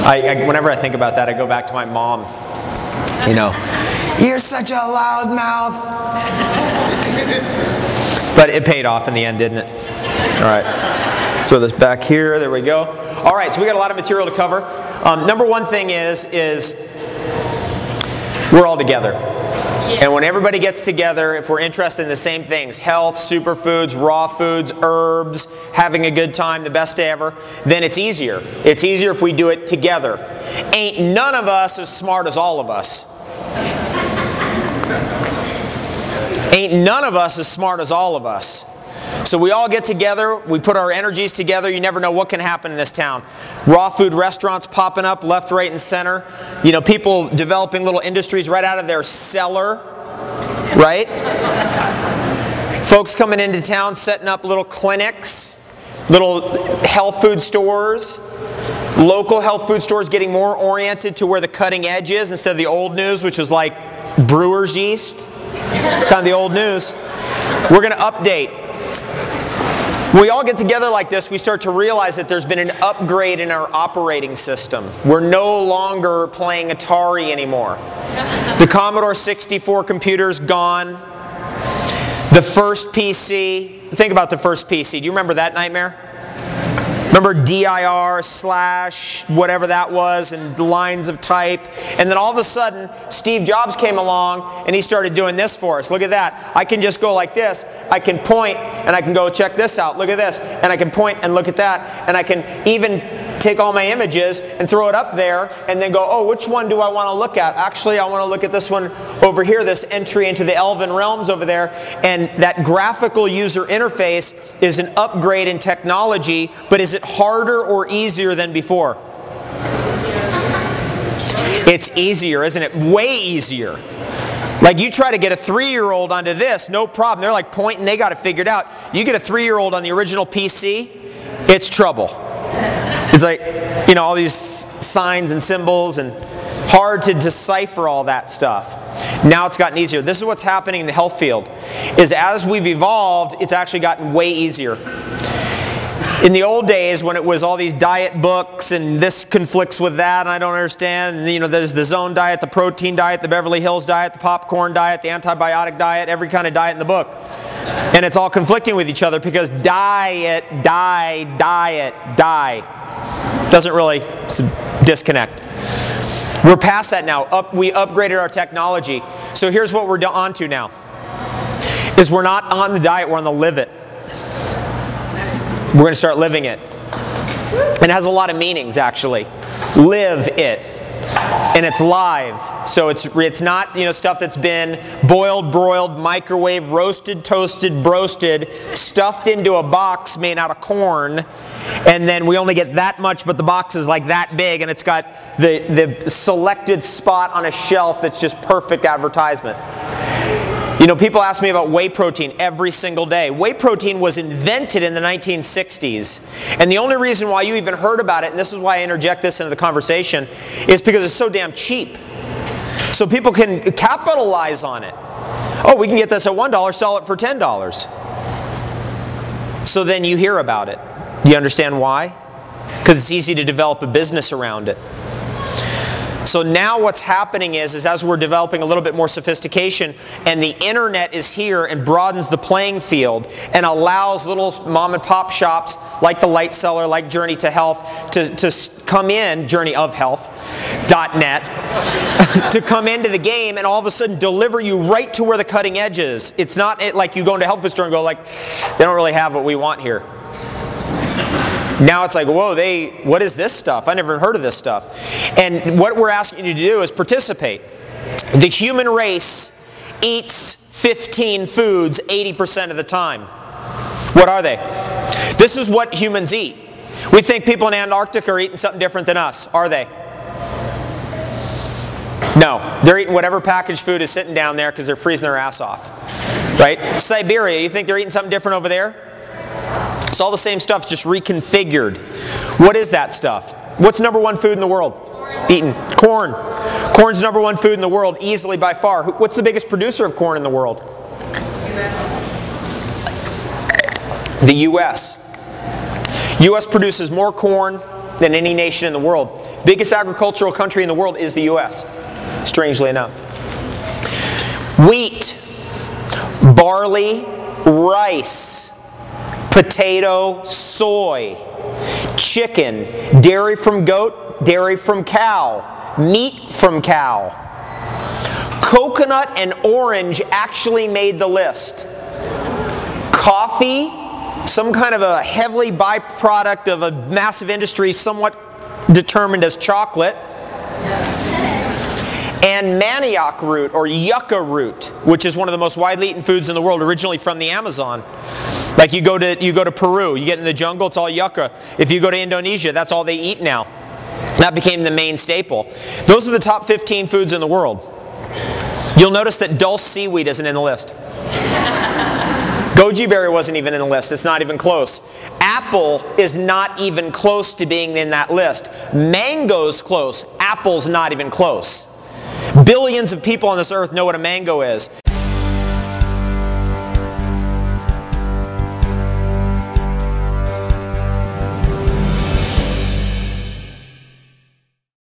Whenever I think about that, I go back to my mom. You know, you're such a loud mouth. But it paid off in the end, didn't it? All right. So this back here, there we go. All right, so we got a lot of material to cover. Number one thing is we're all together. And when everybody gets together, if we're interested in the same things, health, superfoods, raw foods, herbs, having a good time, the best day ever, then it's easier. It's easier if we do it together. Ain't none of us as smart as all of us. Ain't none of us as smart as all of us. So we all get together, we put our energies together, you never know what can happen in this town. Raw food restaurants popping up left, right, and center. You know, people developing little industries right out of their cellar, right? Folks coming into town setting up little clinics, little health food stores. Local health food stores getting more oriented to where the cutting edge is instead of the old news, which was like brewer's yeast. It's kind of the old news. We're going to update. When we all get together like this, we start to realize that there's been an upgrade in our operating system. We're no longer playing Atari anymore. The Commodore 64 computer's gone. The first PC. Think about the first PC. Do you remember that nightmare? Remember DIR / whatever that was, and lines of type. And then all of a sudden, Steve Jobs came along and he started doing this for us. Look at that. I can just go like this. I can point and I can go check this out. Look at this. And I can point and look at that. And I can even take all my images and throw it up there and then go, oh, which one do I want to look at? Actually, I want to look at this one over here, this entry into the Elven Realms over there. And that graphical user interface is an upgrade in technology, but is it harder or easier than before? It's easier, isn't it? Way easier. Like you try to get a 3-year-old onto this, no problem. They're like pointing, they got it figured out. You get a 3-year-old on the original PC, it's trouble. It's like, you know, all these signs and symbols and hard to decipher all that stuff. Now it's gotten easier. This is what's happening in the health field, is as we've evolved, it's actually gotten way easier. In the old days, when it was all these diet books and this conflicts with that and I don't understand, and, you know, there's the zone diet, the protein diet, the Beverly Hills diet, the popcorn diet, the antibiotic diet, every kind of diet in the book. And it's all conflicting with each other because diet. Doesn't really disconnect. We're past that now. We upgraded our technology. So here's what we're on to now. Is we're not on the diet, we're on the live it. We're going to start living it. And it has a lot of meanings, actually. Live it. And it's live. So it's not, you know, stuff that's been boiled, broiled, microwave, roasted, toasted, broasted, stuffed into a box made out of corn. And then we only get that much, but the box is like that big, and it's got the selected spot on a shelf that's just perfect advertisement. You know, people ask me about whey protein every single day. Whey protein was invented in the 1960s. And the only reason why you even heard about it, and this is why I interject this into the conversation, is because it's so damn cheap. So people can capitalize on it. Oh, we can get this at $1, sell it for $10. So then you hear about it. You understand why? Because it's easy to develop a business around it. So now what's happening is as we're developing a little bit more sophistication and the internet is here and broadens the playing field and allows little mom and pop shops like the Light Cellar, like Journey to Health to come in, journeyofhealth.net, to come into the game and all of a sudden deliver you right to where the cutting edge is. It's not like you go into a health food store and go like, they don't really have what we want here. Now it's like, whoa, what is this stuff? I never heard of this stuff. And what we're asking you to do is participate. The human race eats 15 foods 80% of the time. What are they? This is what humans eat. We think people in Antarctica are eating something different than us. Are they? No. They're eating whatever packaged food is sitting down there because they're freezing their ass off. Right? Siberia, you think they're eating something different over there? It's all the same stuff, it's just reconfigured. What is that stuff? What's number one food in the world? Eaten. Corn. Corn's number one food in the world, easily by far. What's the biggest producer of corn in the world? The U.S. U.S. produces more corn than any nation in the world. Biggest agricultural country in the world is the U.S., strangely enough. Wheat, barley, rice, potato, soy, chicken, dairy from goat, dairy from cow, meat from cow. Coconut and orange actually made the list. Coffee, some kind of a heavily byproduct of a massive industry somewhat determined as chocolate. And manioc root, or yucca root, which is one of the most widely eaten foods in the world, originally from the Amazon. Like you go to Peru, you get in the jungle, it's all yucca. If you go to Indonesia, that's all they eat now. That became the main staple. Those are the top 15 foods in the world. You'll notice that dulse seaweed isn't in the list. Goji berry wasn't even in the list. It's not even close. Apple is not even close to being in that list. Mango's close. Apple's not even close. Billions of people on this earth know what a mango is.